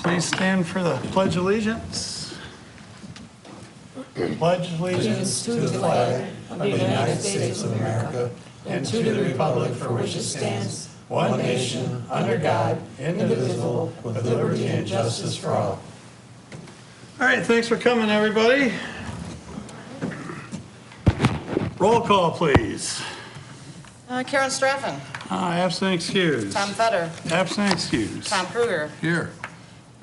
please stand for the Pledge of Allegiance. Pledge allegiance To the flag of the United States of America and to the republic for which it stands, one nation, under God, indivisible, with liberty and justice for all. All right, thanks for coming, everybody. Roll call, please. Karen Straffen. Absent excused. Tom Fetter. Absent excused. Tom Kruger. Here.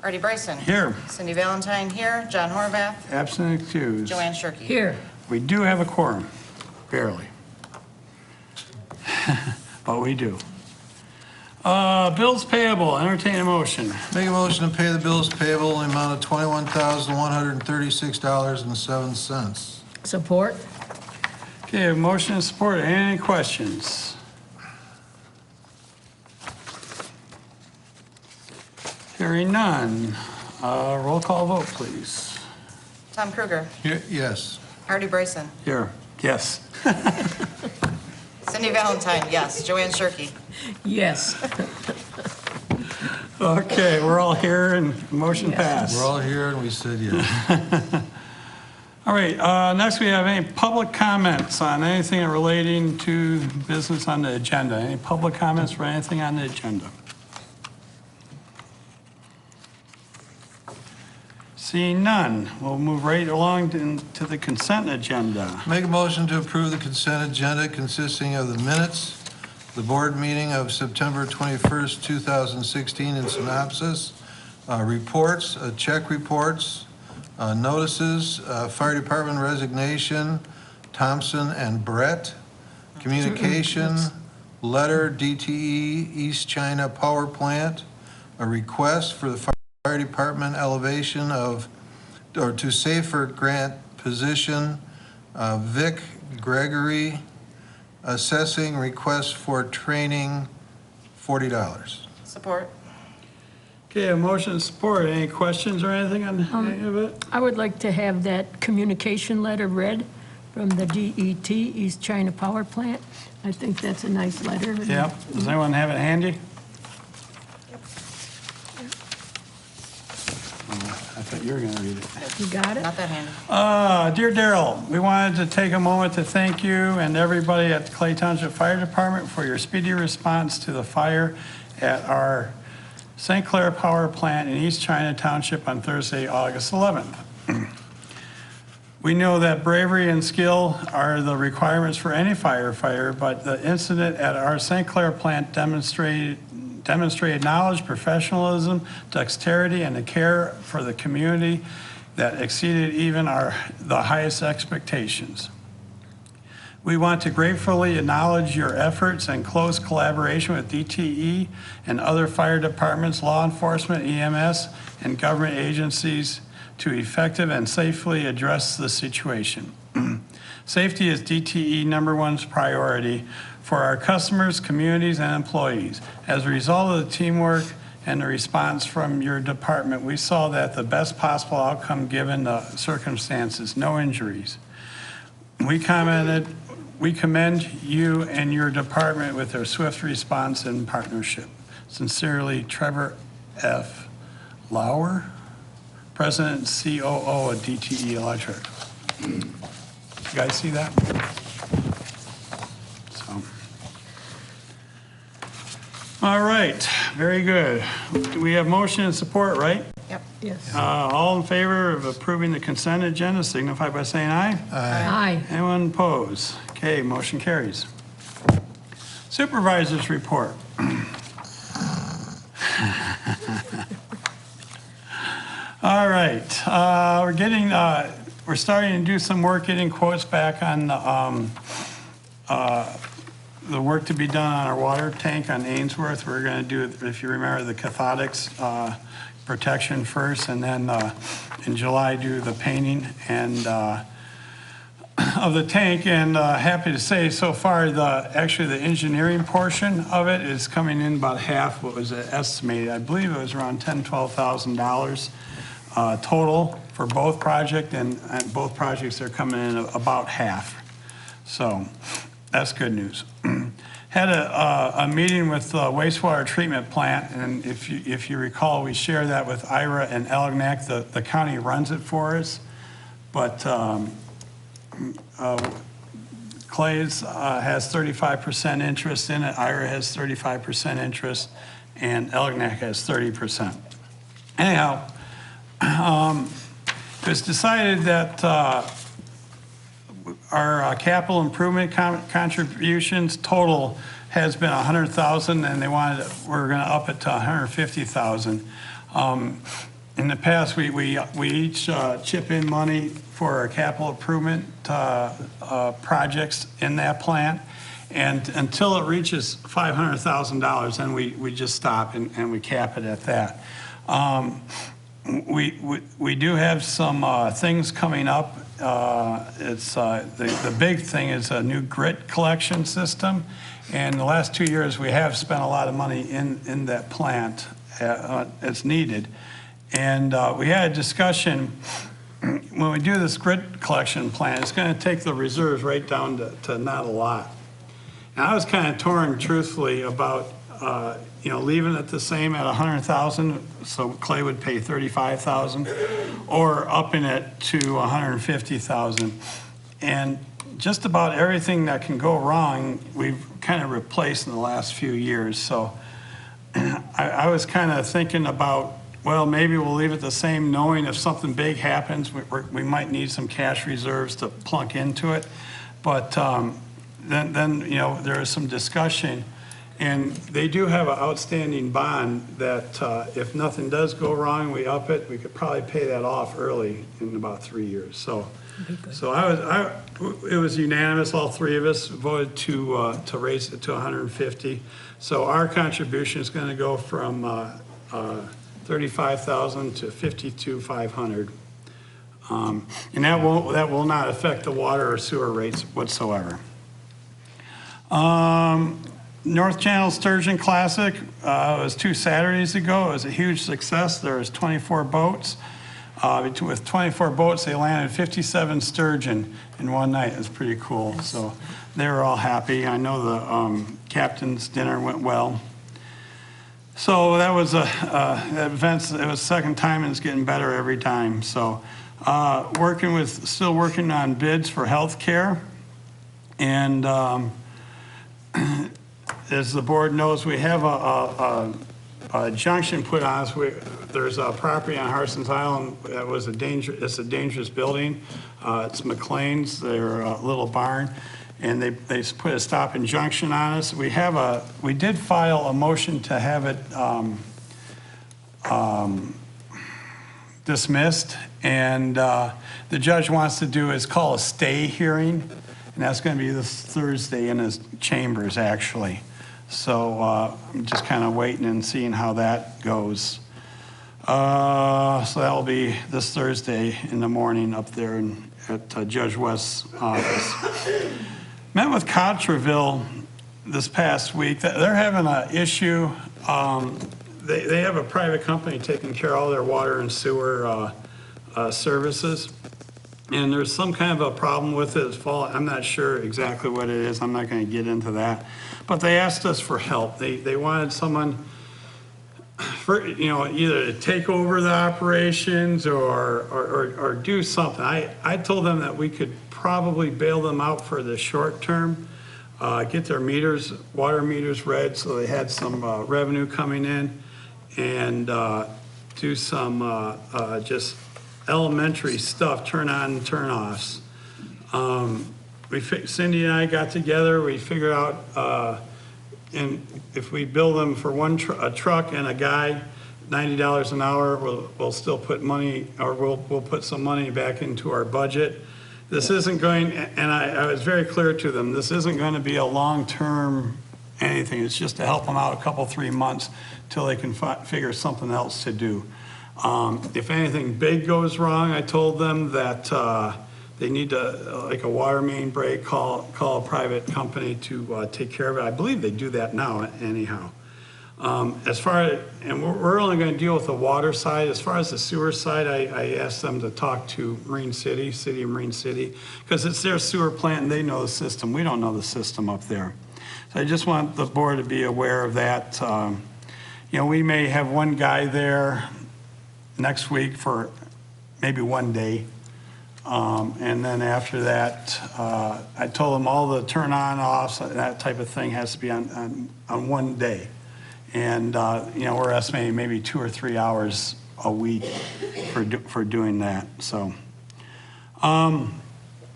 Artie Bryson. Here. Cindy Valentine here. John Horvath. Absent excused. Joanne Shirkey. Here. We do have a quorum, barely. But we do. Bills payable, entertain a motion. Make a motion to pay the bills payable in the amount of $21,136.07. Support. Okay, a motion and support. Any questions? Hearing none. Roll call vote, please. Tom Kruger. Yes. Artie Bryson. Here. Yes. Cindy Valentine, yes. Joanne Shirkey. Yes. Okay, we're all here and motion passed. We're all here and we said yes. All right, next we have any public comments on anything relating to business on the agenda. Any public comments for anything on the agenda? Seeing none, we'll move right along to the consent agenda. Make a motion to approve the consent agenda consisting of the minutes, the board meeting of September 21st, 2016 in synopsis, reports, check reports, notices, fire department resignation, Thompson and Brett, communication, letter, DTE, East China Power Plant, a request for the fire department elevation of, or to safer grant position, Vic Gregory, assessing request for training, $40. Support. Okay, a motion and support. Any questions or anything on any of it? I would like to have that communication letter read from the DET, East China Power Plant. I think that's a nice letter. Yep. Does anyone have it handy? I thought you were going to read it. You got it? Not that handy. Dear Daryl, we wanted to take a moment to thank you and everybody at the Clay Township Fire Department for your speedy response to the fire at our St. Clair Power Plant in East China Township on Thursday, August 11th. We know that bravery and skill are the requirements for any firefighter, but the incident at our St. Clair plant demonstrated knowledge, professionalism, dexterity, and a care for the community that exceeded even the highest expectations. We want to gratefully acknowledge your efforts and close collaboration with DTE and other fire departments, law enforcement, EMS, and government agencies to effective and safely address the situation. Safety is DTE #1 priority for our customers, communities, and employees. As a result of the teamwork and the response from your department, we saw that the best possible outcome given the circumstances, no injuries. We commend you and your department with their swift response and partnership. Sincerely, Trevor F. Lauer, President and COO of DTE Electric. You guys see that? So. All right, very good. We have motion and support, right? Yep. Yes. All in favor of approving the consent agenda signify by saying aye. Aye. Anyone opposed? Okay, motion carries. Supervisors report. All right, we're starting to do some work getting quotes back on the work to be done on our water tank on Ainsworth. We're going to do, if you remember, the cathodics protection first, and then in July do the painting and of the tank. And happy to say so far actually the engineering portion of it is coming in about half what was estimated. I believe it was around $10,000-$12,000 total for both projects, and both projects are coming in about half. So that's good news. had a meeting with the wastewater treatment plant, and if you recall, we share that with Ira and Elginak. The county runs it for us, but Clay's has 35% interest in it, Ira has 35% interest, and Elginak has 30%. Anyhow, it was decided that our capital improvement contributions total has been $100,000, and we're going to up it to $150,000. In the past, we each chip in money for our capital improvement projects in that plant, and until it reaches $500,000, then we just stop and we cap it at that. We do have some things coming up. It's the big thing is a new grit collection system, and the last 2 years we have spent a lot of money in that plant. It's needed, and we had a discussion when we do this grit collection plant. It's going to take the reserves right down to not a lot. And I was kind of torn, truthfully, about leaving it the same at $100,000, so Clay would pay $35,000, or upping it to $150,000. And just about everything that can go wrong, we've kind of replaced in the last few years. So I was kind of thinking about, well, maybe we'll leave it the same, knowing if something big happens, we might need some cash reserves to plunk into it. But then there is some discussion. And they do have an outstanding bond that if nothing does go wrong, we up it. We could probably pay that off early in about 3 years. So it was unanimous. All three of us voted to raise it to 150. So our contribution is going to go from 35,000 to 52,500, and that will not affect the water or sewer rates whatsoever. North Channel Sturgeon Classic was 2 Saturdays ago. It was a huge success. There was 24 boats. With 24 boats, they landed 57 sturgeon in one night. It was pretty cool. So they were all happy. I know the captain's dinner went well. So that was that event. It was second time, and it's getting better every time. So still working on bids for health care, and as the board knows, we have a junction put on us. There's a property on Harson's Island that was it's a dangerous building. It's McLean's, their little barn, and they put a stop injunction on us. We did file a motion to have it dismissed, and the judge wants to do is call a stay hearing, and that's going to be this Thursday in his chambers, actually. So I'm just kind of waiting and seeing how that goes. So that will be this Thursday in the morning up there at Judge West's office. Met with Cottreville this past week. They're having an issue. They have a private company taking care of all their water and sewer services. And there's some kind of a problem with it. I'm not sure exactly what it is. I'm not going to get into that. But they asked us for help. They wanted someone, either to take over the operations or do something. I told them that we could probably bail them out for the short term, get their water meters read so they had some revenue coming in, and do some just elementary stuff, turn on and turn offs. Cindy and I got together, we figured out and if we bill them for a truck and a guy, $90 an hour, we'll still put money, or we'll put some money back into our budget. This isn't going, and I was very clear to them, this isn't going to be a long-term anything. It's just to help them out a couple, 3 months till they can figure something else to do. If anything big goes wrong, I told them that they need to, like a water main break, call a private company to take care of it. I believe they do that now anyhow. And we're only going to deal with the water side. As far as the sewer side, I asked them to talk to Marine City of Marine City, because it's their sewer plant and they know the system. We don't know the system up there. So I just want the board to be aware of that. You know, we may have one guy there next week for maybe one day. And then after that, I told them all the turn on offs, that type of thing has to be on one day. And, you know, we're estimating maybe 2 or 3 hours a week for doing that, so.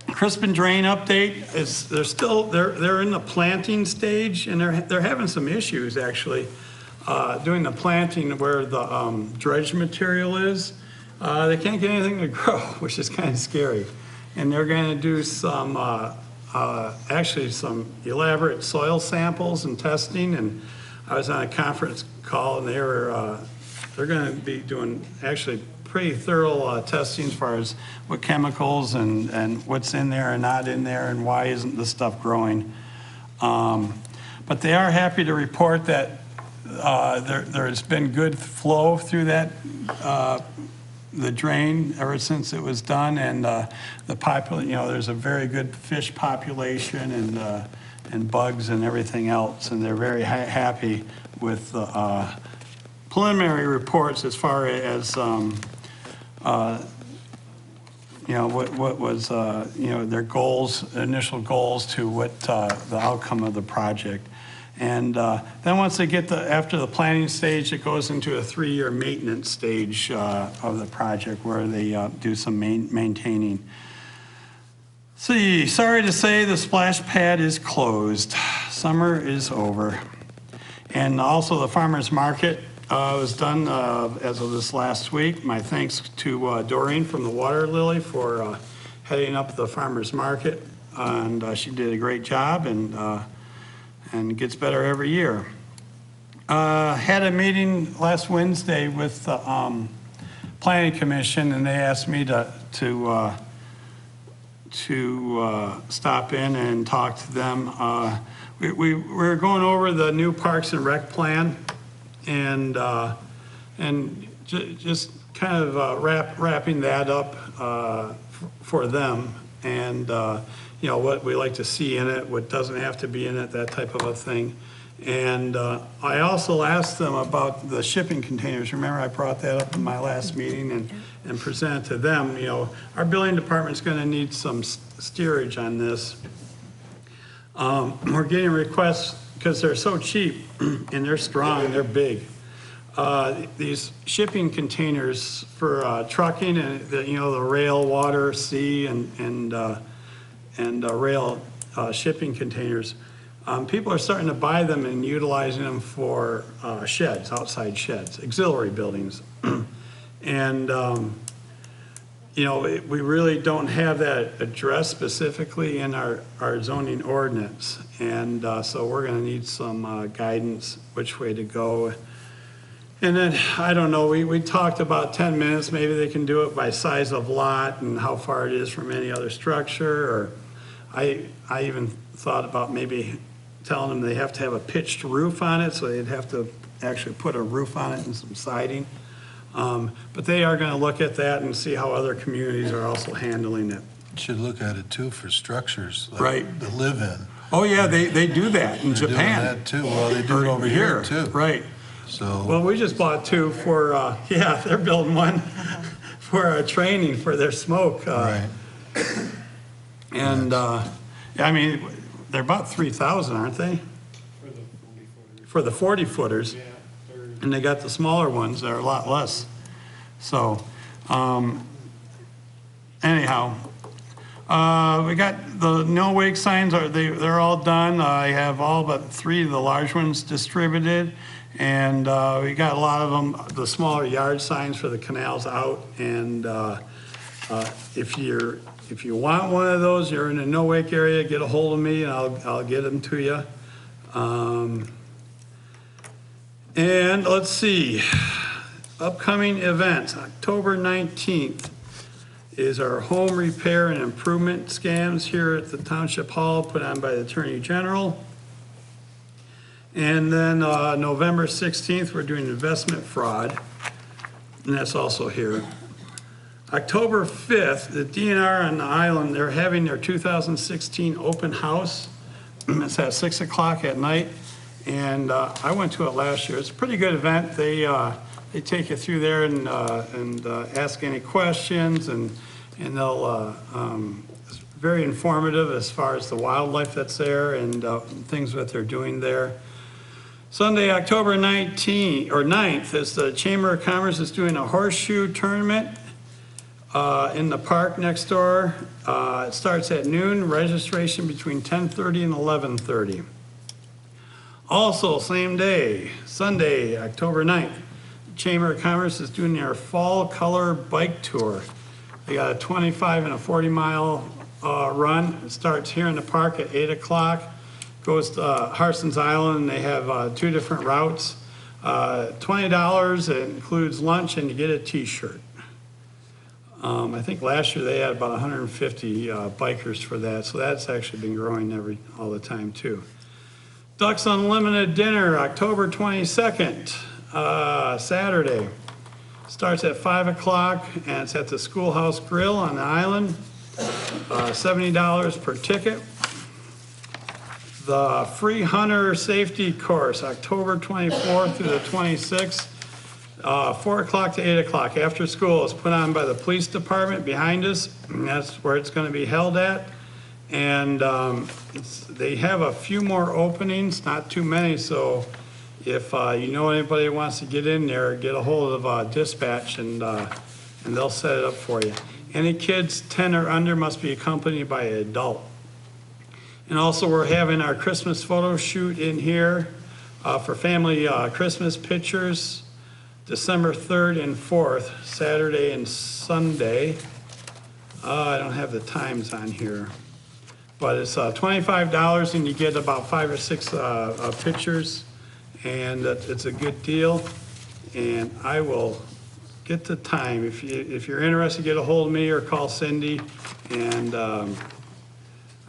Krispin Drain update is, they're in the planting stage, and they're having some issues actually. Doing the planting where the dredge material is, they can't get anything to grow, which is kind of scary. And they're going to do some, actually some elaborate soil samples and testing. And I was on a conference call, and they're going to be doing actually pretty thorough testing as far as what chemicals and what's in there and not in there, and why isn't this stuff growing. But they are happy to report that there's been good flow through that, the drain ever since it was done, and you know, there's a very good fish population and bugs and everything else, and they're very happy with the preliminary reports as far as you know, what was you know, their goals, initial goals to what the outcome of the project. And then once they get after the planning stage, it goes into a 3-year maintenance stage of the project where they do some maintaining. Sorry to say the splash pad is closed. Summer is over. And also the farmer's market was done as of this last week. My thanks to Doreen from the Water Lily for heading up the farmer's market. And she did a great job, and it gets better every year. Had a meeting last Wednesday with the Planning Commission, and they asked me to stop in and talk to them. We're going over the new Parks and Rec plan, and just kind of wrapping that up for them, and you know, what we like to see in it, what doesn't have to be in it, that type of a thing. And I also asked them about the shipping containers. Remember, I brought that up in my last meeting and presented to them. You know, our building department's going to need some steerage on this. We're getting requests because they're so cheap and they're strong, they're big. These shipping containers for trucking and you know, the rail, water, sea, and rail shipping containers. People are starting to buy them and utilizing them for sheds, outside sheds, auxiliary buildings. And, you know, we really don't have that addressed specifically in our zoning ordinance. And so we're going to need some guidance which way to go. And then, I don't know, we talked about 10 minutes, maybe they can do it by size of lot and how far it is from any other structure, or I even thought about maybe telling them they have to have a pitched roof on it, so they'd have to actually put a roof on it and some siding. But they are going to look at that and see how other communities are also handling it. Should look at it too for structures like Right. to live in. Oh yeah, they do that in They're Japan. doing that too. Well, they do it over here too. Right. So. Well, we just bought 2 for, yeah, they're building one for training for their smoke. Right. And, yeah, I mean, they're about 3,000, aren't they? For the 40 footers. Yeah, And they got the smaller ones that are a lot less. So, anyhow, we got the no wake signs, they're all done. I have all but 3 of the large ones distributed. And we got a lot of them, the smaller yard signs for the canals out. And if you want one of those, you're in a no wake area, get a hold of me and I'll get them to you. And let's see, upcoming events. October 19th is our home repair and improvement scams here at the Township Hall, put on by the Attorney General. And then November 16th, we're doing investment fraud, and that's also here. October 5th, the DNR on the island, they're having their 2016 open house It's at 6 o'clock at night, and I went to it last year. It's a pretty good event. They take you through there and ask any questions, and they'll, it's very informative as far as the wildlife that's there and things that they're doing there. Sunday, October 9th, is the Chamber of Commerce is doing a horseshoe tournament in the park next door. It starts at noon, registration between 10:30 and 11:30. Also, same day, Sunday, October 9th, Chamber of Commerce is doing their fall color bike tour. They got a 25 and a 40-mile run. It starts here in the park at 8 o'clock, goes to Harson's Island, and they have 2 different routes. $20, it includes lunch, and you get a t-shirt. I think last year they had about 150 bikers for that, so that's actually been growing all the time too. Ducks Unlimited Dinner, October 22nd, Saturday. Starts at 5 o'clock, and it's at the Schoolhouse Grill on the island. $70 per ticket. The Free Hunter Safety Course, October 24th through the 26th. 4 o'clock to 8 o'clock after school is put on by the police department behind us, and that's where it's going to be held at. And they have a few more openings, not too many, so if you know anybody who wants to get in there, get a hold of dispatch, and they'll set it up for you. Any kids 10 or under must be accompanied by an adult. And also, we're having our Christmas photo shoot in here for family Christmas pictures, December 3rd and 4th, Saturday and Sunday. I don't have the times on here, but it's $25, and you get about 5 or 6 pictures, and it's a good deal. And I will get the time. If you're interested, get a hold of me or call Cindy, and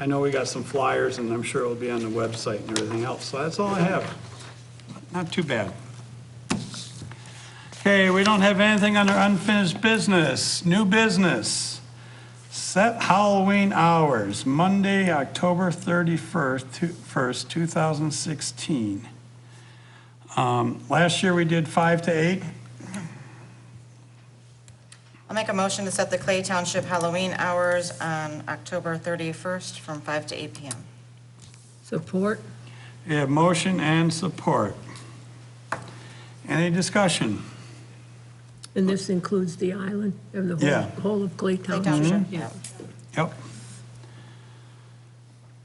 I know we got some flyers, and I'm sure it'll be on the website and everything else. So that's all I have. Not too bad. Okay, we don't have anything under unfinished business. New business. Set Halloween hours, Monday, October 31st, 2016. Last year we did 5 to 8. I'll make a motion to set the Clay Township Halloween hours on October 31st from 5 to 8 p.m. Support. We have motion and support. Any discussion? And this includes the island, or the Yeah. whole of Clay Clay Township? Township. Yeah. Yep.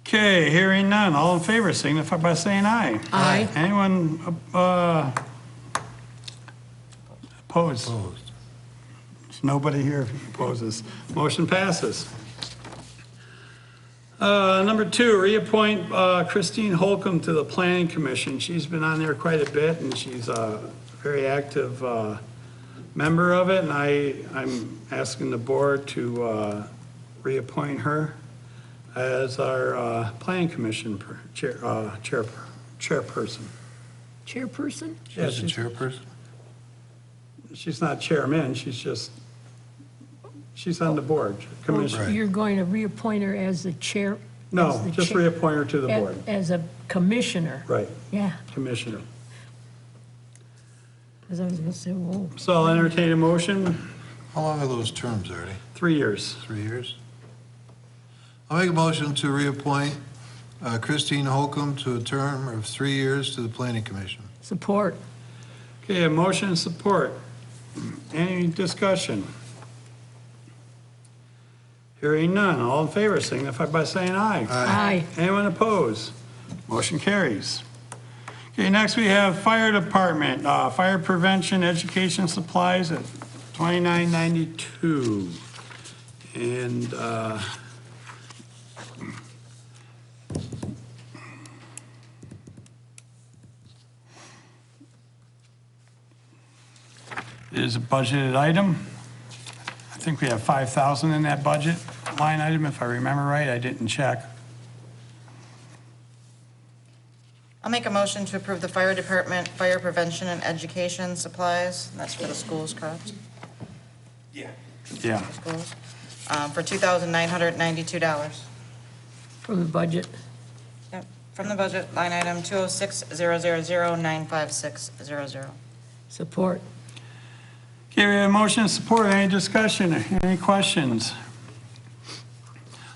Okay, hearing none. All in favor signify by saying aye. Aye. Anyone opposed? Opposed. There's nobody here who opposes. Motion passes. Number 2, reappoint Christine Holcomb to the Planning Commission. She's been on there quite a bit, and she's a very active member of it, and I'm asking the board to reappoint her as our Planning Commission chairperson. Chairperson? She's the chairperson? She's not chairman, she's on the board, commission. Right. You're going to reappoint her as the chair? No, as the just chair- reappoint her to the board. As a commissioner? Right, Yeah, commissioner. because I was going to say, whoa. So I'll entertain a motion, How long are those terms, Artie? 3 years. 3 years? I'll make a motion to reappoint Christine Holcomb to a term of 3 years to the Planning Commission. Support. Okay, a motion and support. Any discussion? Hearing none, all in favor signify by saying aye. Aye. Anyone opposed? Motion carries. Okay, next we have Fire Department, Fire Prevention Education Supplies at $29.92. And it is a budgeted item. I think we have $5,000 in that budget line item, if I remember right. I didn't check. I'll make a motion to approve the Fire Department Fire Prevention and Education Supplies. That's for the schools, correct? Yeah. Schools. For $2,992. From the budget. Yep. From the budget, line item 206-000-95600. Support. Okay, we have a motion and support. Any discussion? Any questions?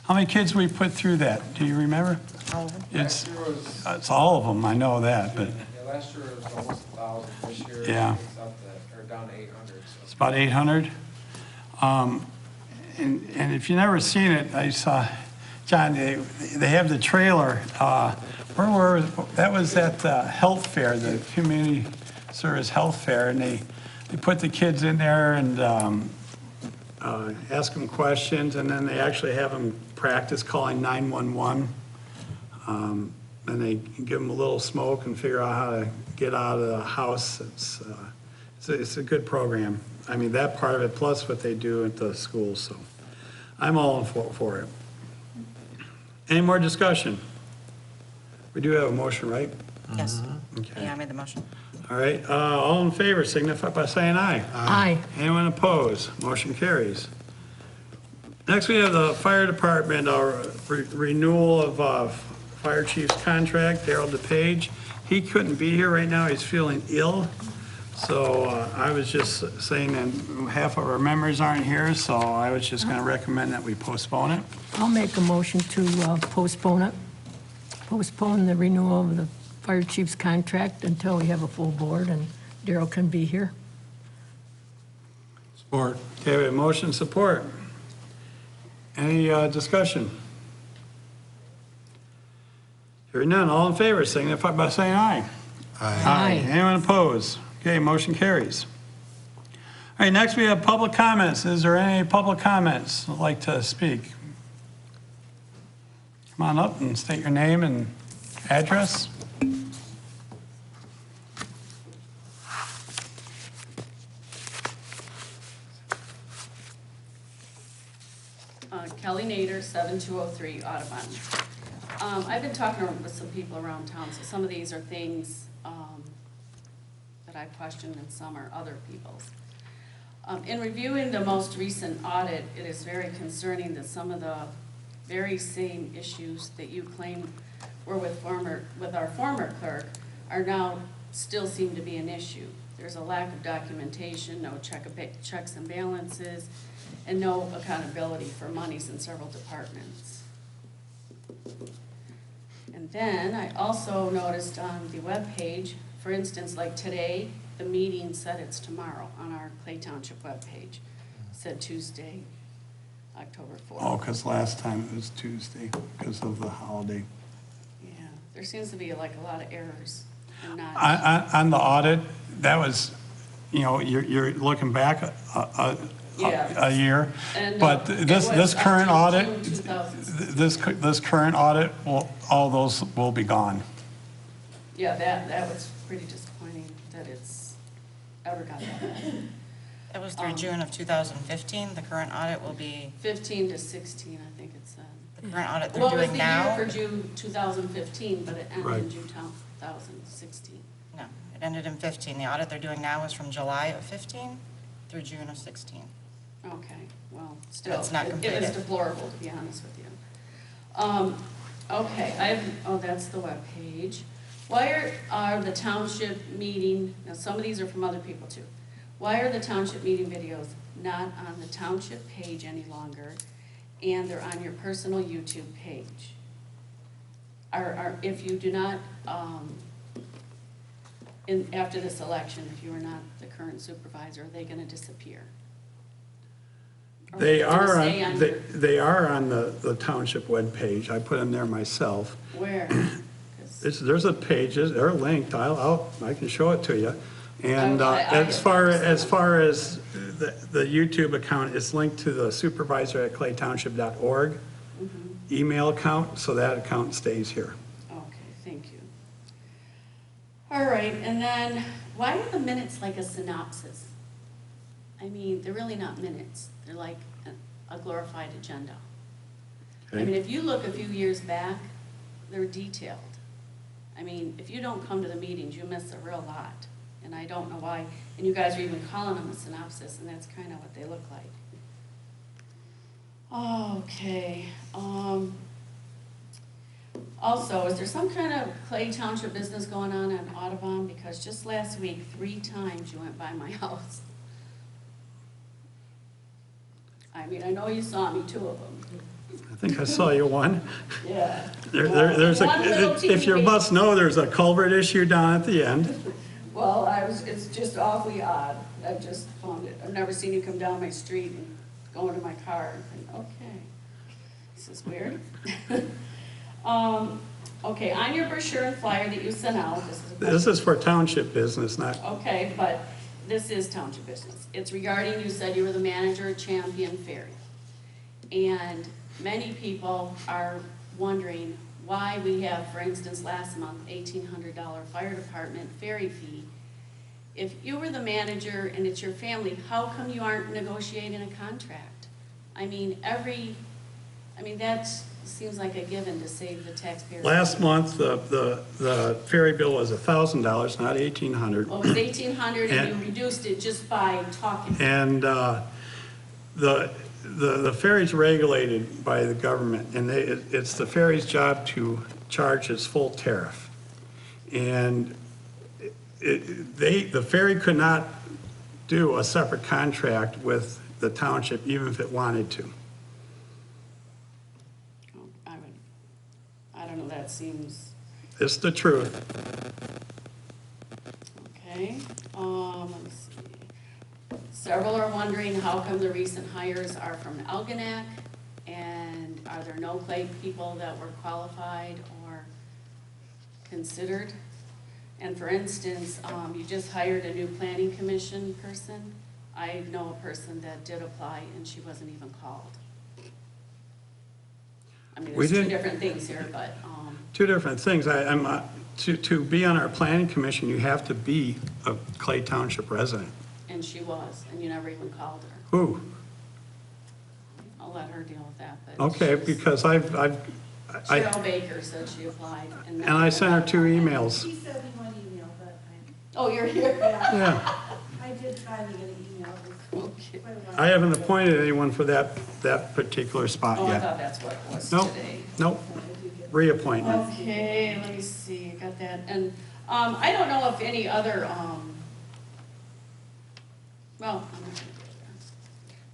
How many kids we put through that? Do you remember? All of them? It's, Last year was, it's all of them, I know that, but yeah, last year was almost 1,000, this year Yeah. it's up to, or down to 800, it's so. about 800. And if you've never seen it, I saw, John, they have the trailer. Where were, that was at the health fair, the community service health fair, and they put the kids in there and ask them questions, and then they actually have them practice calling 911. And they give them a little smoke and figure out how to get out of the house. It's a good program. I mean, that part of it, plus what they do at the school, so I'm all for it. Any more discussion? We do have a motion, right? Yes. Okay. Yeah, I made the motion. All right, all in favor signify by saying aye. Aye. Anyone opposed? Motion carries. Next, we have the fire department, our renewal of fire chief's contract, Daryl DePage. He couldn't be here right now, he's feeling ill. So I was just saying that half of our members aren't here, so I was just gonna recommend that we postpone it. I'll make a motion to postpone it. Postpone the renewal of the fire chief's contract until we have a full board and Daryl can be here. Support. Okay, we have motion support. Any discussion? Hearing none, all in favor, signify by saying aye. Aye. Anyone opposed? Okay, motion carries. All right, next we have public comments. Is there any public comments that'd like to speak? Come on up and state your name and address. Kelly Nader, 7203 Audubon. I've been talking with some people around town, so some of these are things that I question and some are other people's. In reviewing the most recent audit, it is very concerning that some of the very same issues that you claim were with our former clerk are now still seem to be an issue. There's a lack of documentation, no checks and balances, and no accountability for monies in several departments. And then I also noticed on the webpage, for instance, like today, the meeting said it's tomorrow on our Clay Township webpage. Said Tuesday, October 4th. Oh, because last time it was Tuesday because of the holiday. Yeah, there seems to be like a lot of errors and not. On the audit, that was, you know, you're looking back a year. And, But it this was current up to audit, June 2000. this current audit, all those will be gone. Yeah, that was pretty disappointing that it's ever got that bad. It was through June of 2015. The current audit will be, 15 to 16, I think it said. the current audit they're Well, it was doing the now. year for June 2015, but it ended Right. in June 2016. No, it ended in 15. The audit they're doing now is from July of 15 through June of 16. Okay, well, still, It's not it was completed. deplorable, to be honest with you. Okay, that's the webpage. Why are the township meeting, now some of these are from other people too. Why are the township meeting videos not on the township page any longer, and they're on your personal YouTube page? If you do not, after this election, if you are not the current supervisor, are they gonna disappear? Or They gonna are stay on, your- they are on the township webpage. I put them there myself. Where? 'Cause- There's a page, they're linked, I can show it to you. And I- as far as the YouTube account, it's linked to the supervisor@claytownship.org email account, so that account stays here. Okay, thank you. All right, and then, why are the minutes like a synopsis? I mean, they're really not minutes, they're like a glorified agenda. I mean, Okay? if you look a few years back, they're detailed. I mean, if you don't come to the meetings, you miss a real lot, and I don't know why. And you guys are even calling them a synopsis, and that's kind of what they look like. Also, is there some kind of Clay Township business going on in Audubon? Because just last week, 3 times you went by my house. I mean, I know you saw me, 2 of them. I think I saw you one. Yeah. There's One little if your teeny bus know, there's a culvert issue down at the end. Well, it's just awfully odd. I just found it. I've never seen you come down my street and go into my car and think, okay, this is weird. Okay, on your brochure and flyer that you sent out, This is for township business, not, okay, but this is township business. It's regarding, you said you were the manager at Champion Ferry. And many people are wondering why we have, for instance, last month, $1,800 fire department ferry fee. If you were the manager and it's your family, how come you aren't negotiating a contract? I mean, that seems like a given to save the taxpayers. last month, the ferry bill was $1,000, not $1,800. Well, it was $1,800 and And- you reduced it just by talking. And the ferry's regulated by the government, and it's the ferry's job to charge its full tariff. And the ferry could not do a separate contract with the township, even if it wanted to. I don't know, that seems, It's the truth. okay. Let's see. Several are wondering how come the recent hires are from Algonac, and are there no Clay people that were qualified or considered? And for instance, you just hired a new planning commission person. I know a person that did apply and she wasn't even called. I mean, We there's 2 did- different things here, but, Two different things. To be on our planning commission, you have to be a Clay Township resident. and she was, and you never even called her. Who? I'll let her deal with that, but. Okay, because Cheryl Baker said she applied. and I sent her 2 emails. She sent me one email, but Oh, you're here? Yeah. I did finally get an email. It was Okay. quite a while. I haven't appointed anyone for that particular spot Oh, I yet. thought that's what it was Nope, today. nope, reappointment. Okay, let me see, I got that. And, I don't know if any other, well, I'm not gonna go there.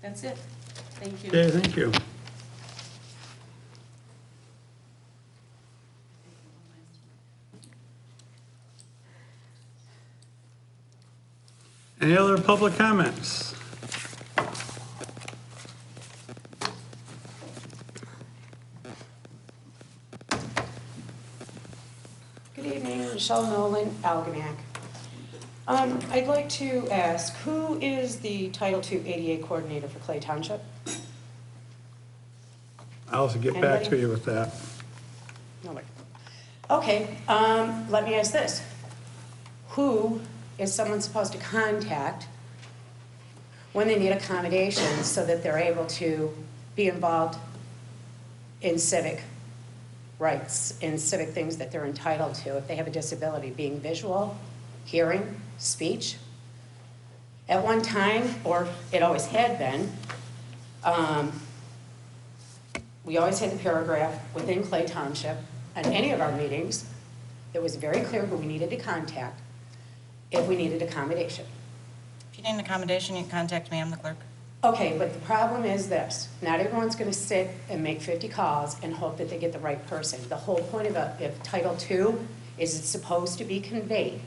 That's it. Thank you. Okay, thank you. Any other public comments? Good evening, Michelle Nolan, Algonac. I'd like to ask, who is the Title II ADA coordinator for Clay Township? I'll have to get back to you with that. Nobody. Okay, let me ask this. Who is someone supposed to contact when they need accommodations so that they're able to be involved in civic rights, in civic things that they're entitled to if they have a disability, being visual, hearing, speech? At one time, or it always had been, we always had the paragraph within Clay Township on any of our meetings that was very clear who we needed to contact if we needed accommodation. If you need an accommodation, you can contact me, I'm the clerk. Okay, but the problem is this, not everyone's gonna sit and make 50 calls and hope that they get the right person. The whole point of Title II is it's supposed to be conveyed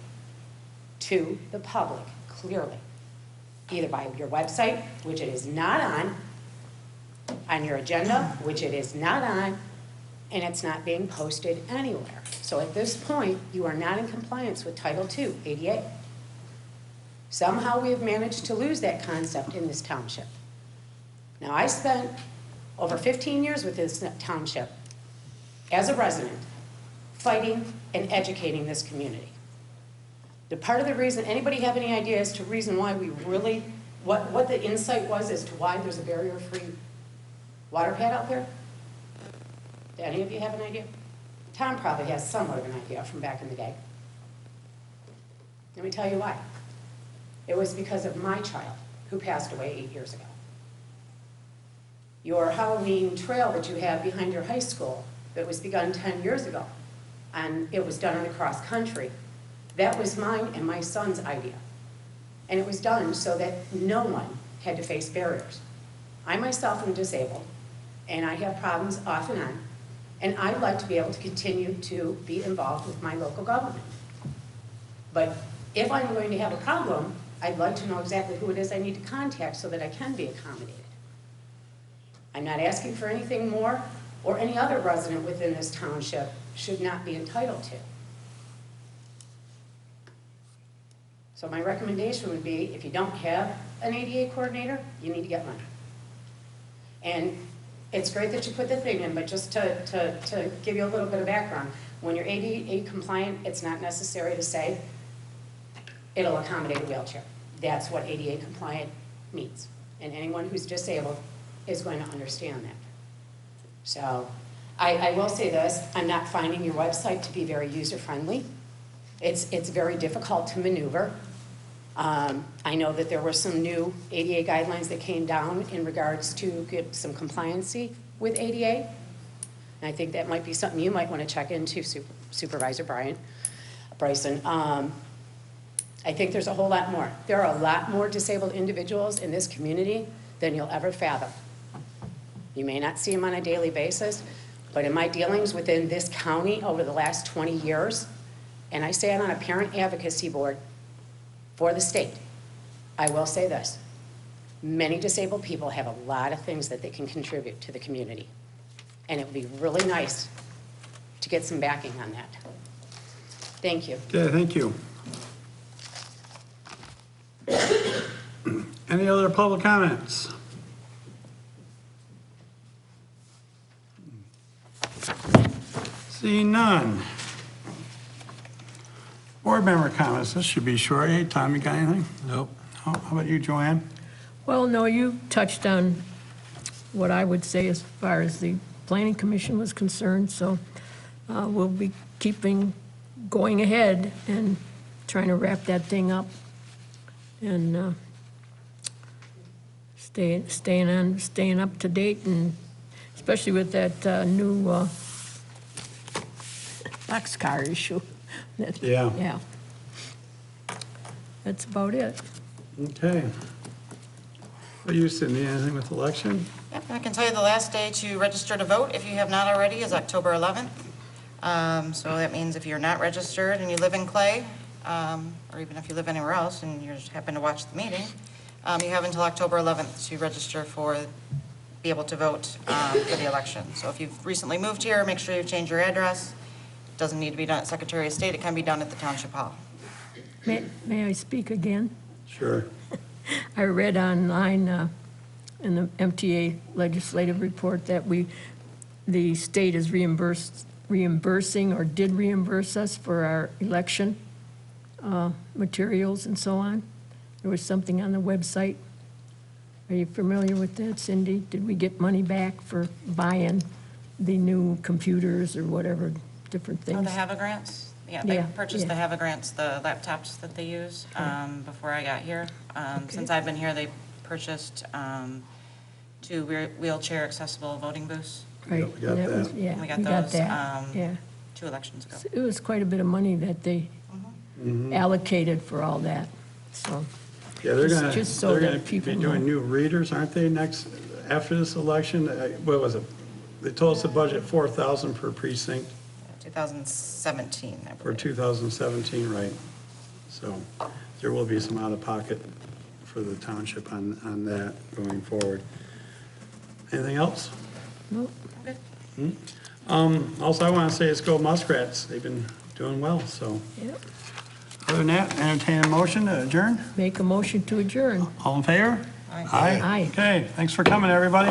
to the public clearly, either by your website, which it is not on your agenda, which it is not on, and it's not being posted anywhere. So at this point, you are not in compliance with Title II, ADA. Somehow we have managed to lose that concept in this township. Now, I spent over 15 years with this township as a resident, fighting and educating this community. The part of the reason, anybody have any idea as to reason why we really, what the insight was as to why there's a barrier-free water pad out there? Do any of you have an idea? Tom probably has somewhat of an idea from back in the day. Let me tell you why. It was because of my child, who passed away 8 years ago. Your Halloween trail that you have behind your high school that was begun 10 years ago, and it was done in the cross-country. That was mine and my son's idea. And it was done so that no one had to face barriers. I myself am disabled, and I have problems off and on, and I'd like to be able to continue to be involved with my local government. But if I'm going to have a problem, I'd like to know exactly who it is I need to contact so that I can be accommodated. I'm not asking for anything more, or any other resident within this township should not be entitled to. So my recommendation would be, if you don't have an ADA coordinator, you need to get one. And it's great that you put the thing in, but just to give you a little bit of background, when you're ADA compliant, it's not necessary to say it'll accommodate a wheelchair. That's what ADA compliant means. And anyone who's disabled is going to understand that. So I will say this, I'm not finding your website to be very user-friendly. It's very difficult to maneuver. I know that there were some new ADA guidelines that came down in regards to get some compliancy with ADA. And I think that might be something you might want to check into, Supervisor Bryson. I think there's a whole lot more. There are a lot more disabled individuals in this community than you'll ever fathom. You may not see them on a daily basis, but in my dealings within this county over the last 20 years, and I sat on a parent advocacy board for the state, I will say this, many disabled people have a lot of things that they can contribute to the community. And it would be really nice to get some backing on that. Thank you. Okay, thank you. Any other public comments? Seeing none. Board member comments, this should be short. Hey, Tom, you got anything? Nope. No? How about you, Joanne? Well, no, you touched on what I would say as far as the planning commission was concerned, so we'll be going ahead and trying to wrap that thing up and staying up to date, and especially with that new boxcar issue. Yeah. Yeah. That's about it. Okay. What you, Cindy, anything with election? Yep, I can tell you the last day to register to vote, if you have not already, is October 11th. So that means if you're not registered and you live in Clay, or even if you live anywhere else and you just happen to watch the meeting, you have until October 11th to register be able to vote for the election. So if you've recently moved here, make sure you change your address. It doesn't need to be done at Secretary of State. It can be done at the Township Hall. May I speak again? Sure. I read online in the MTA legislative report that the state is reimbursing or did reimburse us for our election materials and so on. There was something on the website. Are you familiar with that, Cindy? Did we get money back for buying the new computers or whatever, different things? Oh, the HAVA grants? Yeah, they Yeah, purchased yeah. the HAVA grants, the laptops that they use before I got here. Since I've been here, they purchased 2 wheelchair accessible voting booths. Right. we got that. Yeah, We got we got those, that, yeah. 2 elections ago. It was quite a bit of money that they allocated for all that, so. Yeah, they're Just- gonna, just so they're that gonna be people doing know. new readers, aren't they, after this election? What was it? They told us the budget 4,000 per precinct 2017, I for believe. 2017, right? So there will be some out of pocket for the township on that going forward. Anything else? Nope. Okay. Also, I want to say, let's go Muskrats. They've been doing well, so. Yep. Other than that, entertain a motion to adjourn. Make a motion to adjourn. All in favor? Aye. Aye. Aye. Okay, thanks for coming, everybody.